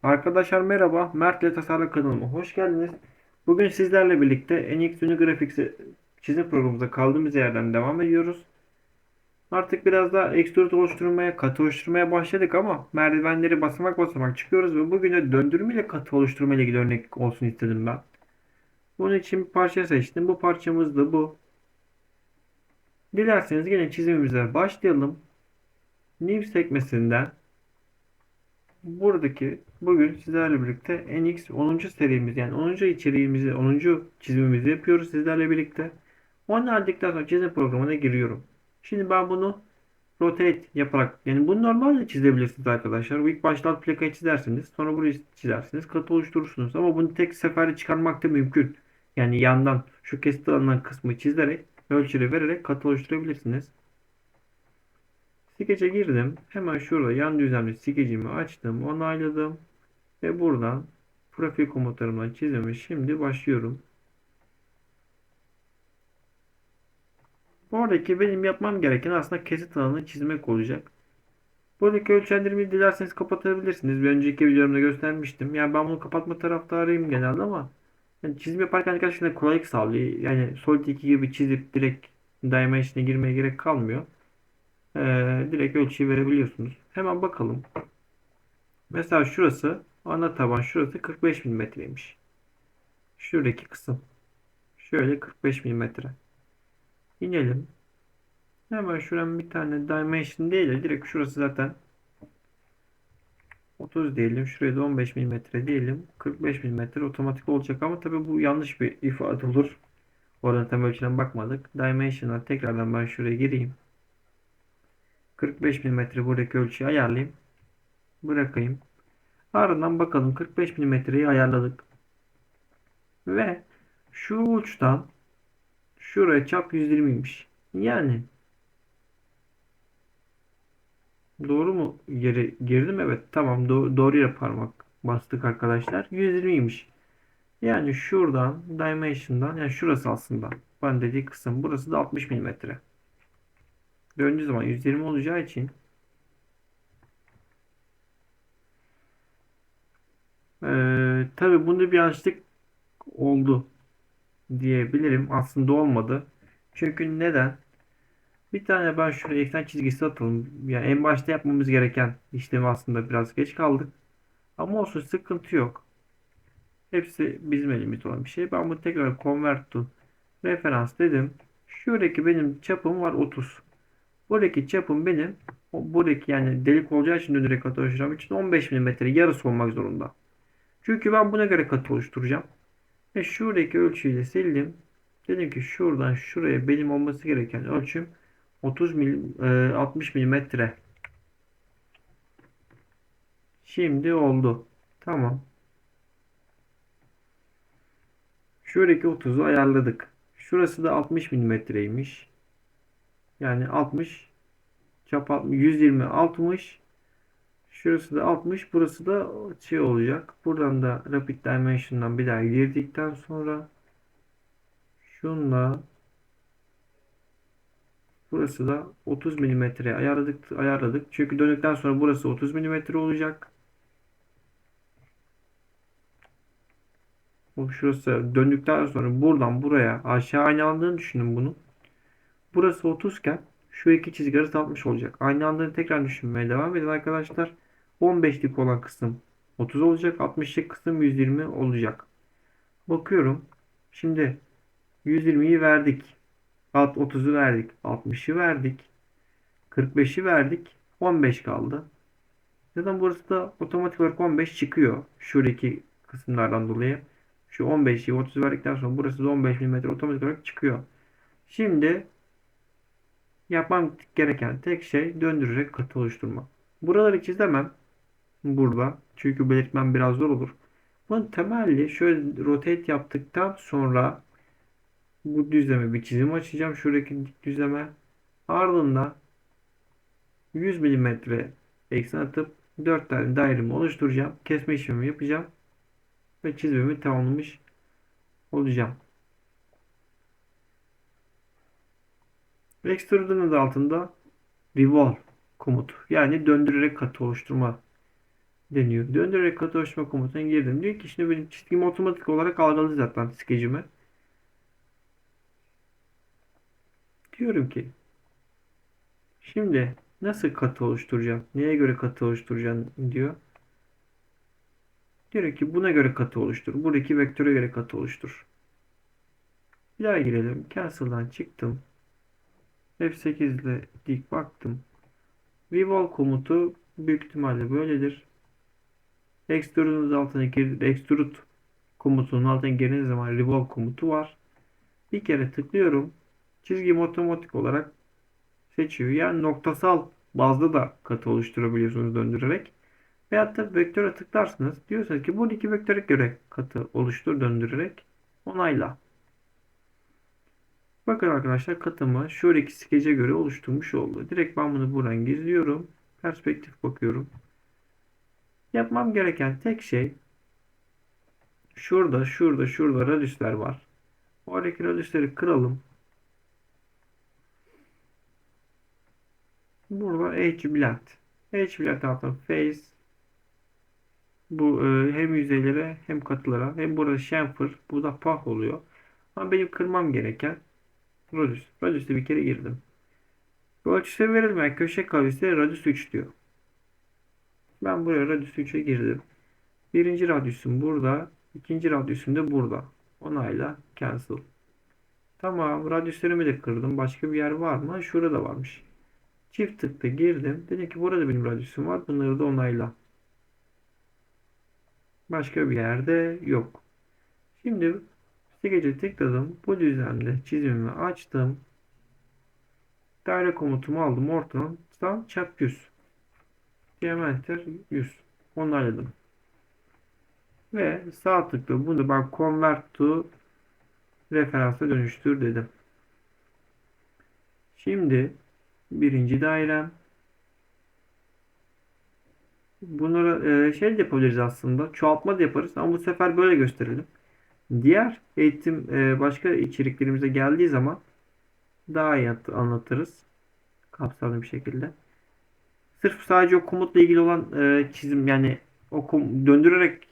Arkadaşlar merhaba, Mert'le Tasarlı kanalıma hoş geldiniz. Bugün sizlerle birlikte NX Graphics çizim programımıza kaldığımız yerden devam ediyoruz. Artık biraz daha extrude oluşturmaya, katı oluşturmaya başladık ama merdivenleri basamak basamak çıkıyoruz ve bugün de döndürme ile katı oluşturma ile ilgili örnek olsun istedim ben. Bunun için bir parça seçtim. Bu parçamız da bu. Dilerseniz yine çizimimize başlayalım. New sekmesinden buradaki bugün sizlerle birlikte NX 10. serimiz yani 10. içeriğimizi 10. çizimimizi yapıyoruz sizlerle birlikte. Onu hallettikten sonra çizim programına giriyorum. Şimdi ben bunu rotate yaparak yani bunu normalde çizebilirsiniz arkadaşlar. İlk başta alt plakayı çizersiniz. Sonra burayı çizersiniz. Katı oluşturursunuz. Ama bunu tek seferde çıkarmak da mümkün. Yani yandan şu kesit alınan kısmı çizerek ölçüleri vererek katı oluşturabilirsiniz. Sketch'e girdim. Hemen şurada yan düzlemde skecimi açtım. Onayladım. Ve buradan profil komutlarımdan çizimi şimdi başlıyorum. Oradaki benim yapmam gereken aslında kesit alanını çizmek olacak. Buradaki ölçendirmeyi dilerseniz kapatabilirsiniz. Bir önceki videomda göstermiştim. Yani ben bunu kapatma taraftarıyım genelde ama yani çizim yaparken gerçekten kolaylık sağlıyor. Yani Solid 2 gibi çizip direkt Dimension'a girmeye gerek kalmıyor. Direkt ölçüyü verebiliyorsunuz. Hemen bakalım. Mesela şurası ana taban şurası 45 milimetreymiş. Şuradaki kısım şöyle 45 milimetre. İnelim. Hemen şuranın bir tane dimension değil de direkt şurası zaten 30 diyelim. Şuraya da 15 milimetre diyelim. 45 milimetre otomatik olacak ama tabii bu yanlış bir ifade olur. Oradan tam ölçüden bakmadık. Dimension'a tekrardan ben şuraya gireyim. 45 milimetre buradaki ölçüyü ayarlayayım. Bırakayım. Ardından bakalım 45 milimetreyi ayarladık. Ve şu uçtan şuraya çap 120'ymiş. Yani doğru mu yere girdim? Evet, tamam, doğru yere parmak bastık arkadaşlar. 120'ymiş. Yani şuradan Dimension'dan yani şurası aslında. Ben dediği kısım burası da 60 milimetre. Döndüğü zaman 120 olacağı için tabii bunda bir yanlışlık oldu diyebilirim. Aslında olmadı. Çünkü neden? Bir tane ben şuraya eksen çizgisi atalım. Yani en başta yapmamız gereken işlemi aslında biraz geç kaldık. Ama olsun, sıkıntı yok. Hepsi bizim elimizde olan bir şey. Ben bunu tekrar convert to referans dedim. Şuradaki benim çapım var 30. Buradaki çapım benim buradaki yani delik olacağı için dönerek katı oluşturacağım için 15 milimetre yarısı olmak zorunda. Çünkü ben buna göre katı oluşturacağım. Ve şuradaki ölçüyü de sildim. Dedim ki şuradan şuraya benim olması gereken ölçüm 60 milimetre. Şimdi oldu. Tamam. Şuradaki 30'u ayarladık. Şurası da 60 milimetreymiş. Yani 60 çap 60, 120 60. Şurası da 60. Burası da şey olacak. Buradan da Rapid Dimension'dan bir daha girdikten sonra şunla burası da 30 milimetre ayarladık. Çünkü döndükten sonra burası 30 milimetre olacak. Bu şurası döndükten sonra buradan buraya aşağı aynalandığını düşünün bunu. Burası 30 iken şu iki çizgi arası 60 olacak. Aynalandığını tekrar düşünmeye devam edin arkadaşlar. 15'lik olan kısım 30 olacak. 60'lık kısım 120 olacak. Bakıyorum. Şimdi 120'yi verdik. 30'u verdik. 60'ı verdik. 45'i verdik. 15 kaldı. Zaten burası da otomatik olarak 15 çıkıyor. Şuradaki kısımlardan dolayı. Şu 15'i 30'u verdikten sonra burası da 15 milimetre otomatik olarak çıkıyor. Şimdi yapmam gereken tek şey döndürerek katı oluşturmak. Buraları çizemem burada. Çünkü belirtmem biraz zor olur. Bunun temelli şöyle rotate yaptıktan sonra bu düzleme bir çizim açacağım. Şuradaki dik düzleme. Ardından 100 milimetre eksen atıp 4 tane dairemi oluşturacağım. Kesme işlemi yapacağım. Ve çizimimi tamamlamış olacağım. Extrude'un adı altında revolve komutu. Yani döndürerek katı oluşturma deniyor. Döndürerek katı oluşturma komutuna girdim. Diyor ki şimdi benim çizgimi otomatik olarak algıladı zaten skecime. Diyorum ki şimdi nasıl katı oluşturacağım? Neye göre katı oluşturacağım diyor. Diyor ki buna göre katı oluştur. Buradaki vektöre göre katı oluştur. Bir daha girelim. Cancel'dan çıktım. F8 ile dik baktım. Revolve komutu büyük ihtimalle böyledir. Extrude'un altına extrude komutunun altına girdiğiniz zaman revolve komutu var. Bir kere tıklıyorum. Çizgimi otomatik olarak seçiyor. Yani noktasal bazda da katı oluşturabiliyorsunuz döndürerek. Veyahut da vektöre tıklarsınız. Diyorsunuz ki bu iki vektöre göre katı oluştur döndürerek onayla. Bakın arkadaşlar katımı şuradaki skece göre oluşturmuş oldu. Direkt ben bunu buradan gizliyorum. Perspektif bakıyorum. Yapmam gereken tek şey şurada radüsler var. Oradaki radüsleri kıralım. Burada Edge Blend. Edge Blend altında Face. Bu hem yüzeylere hem katılara hem burada chamfer. Bu da path oluyor. Ama benim kırmam gereken radüs. Radüs'e bir kere girdim. Ölçüsü verilmeyen köşe kavisi radüs 3 diyor. Ben buraya radüs 3'e girdim. Birinci radyüsüm burada. İkinci radyüsüm de burada. Onayla cancel. Tamam. Radyüslerimi de kırdım. Başka bir yer var mı? Şurada varmış. Çift tıkla girdim. Dedim ki burada benim radyüsüm var. Bunları da onayla. Başka bir yerde yok. Şimdi skece tıkladım. Bu düzlemde çizimimi açtım. Daire komutumu aldım. Ortadan çap 100. Geometri 100. Onayladım. Ve sağ tıkla bunu ben convert to referansa dönüştür dedim. Şimdi birinci dairem. Bunları şey de yapabiliriz aslında. Çoğaltma da yaparız ama bu sefer böyle gösterelim. Diğer eğitim başka içeriklerimize geldiği zaman daha iyi anlatırız. Kapsamlı bir şekilde. Sırf sadece o komutla ilgili olan çizim yani döndürerek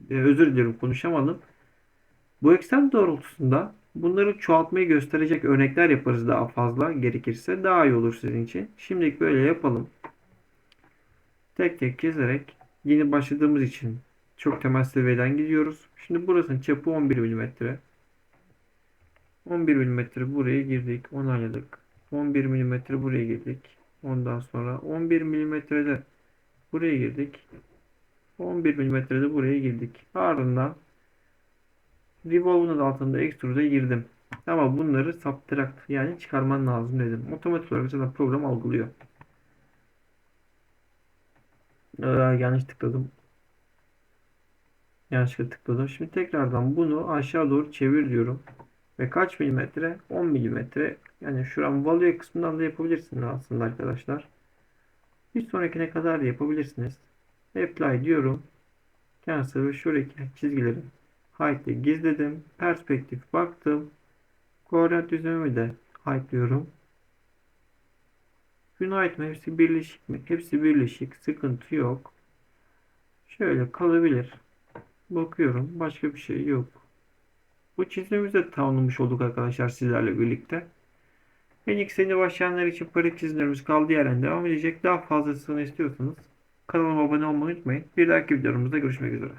özür diliyorum konuşamadım. Bu eksen doğrultusunda bunları çoğaltmayı gösterecek örnekler yaparız daha fazla gerekirse daha iyi olur sizin için. Şimdilik böyle yapalım. Tek tek çizerek yeni başladığımız için çok temel seviyeden gidiyoruz. Şimdi burasının çapı 11 milimetre. 11 milimetre buraya girdik. Onayladık. 11 milimetre buraya girdik. Ondan sonra 11 milimetrede buraya girdik. 11 milimetrede buraya girdik. Ardından Revolve'un altında Extrude'a girdim. Ama bunları subtract yani çıkarman lazım dedim. Otomatik olarak zaten program algılıyor. Yanlış tıkladım. Yanlışlıkla tıkladım. Şimdi tekrardan bunu aşağı doğru çevir diyorum. Ve kaç milimetre? 10 milimetre. Yani şuran value kısmından da yapabilirsiniz aslında arkadaşlar. Bir sonrakine kadar da yapabilirsiniz. Apply diyorum. Cancel ve şuradaki çizgileri height'ı gizledim. Perspektif baktım. Koordinat düzlemimi de height diyorum. Unite mi? Hepsi birleşik mi? Hepsi birleşik. Sıkıntı yok. Şöyle kalabilir. Bakıyorum. Başka bir şey yok. Bu çizimimizi de tamamlamış olduk arkadaşlar sizlerle birlikte. En ilk sene başlayanlar için pratik çizimlerimiz kaldığı yerden devam edecek. Daha fazlasını istiyorsanız kanalıma abone olmayı unutmayın. Bir dahaki videomuzda görüşmek üzere.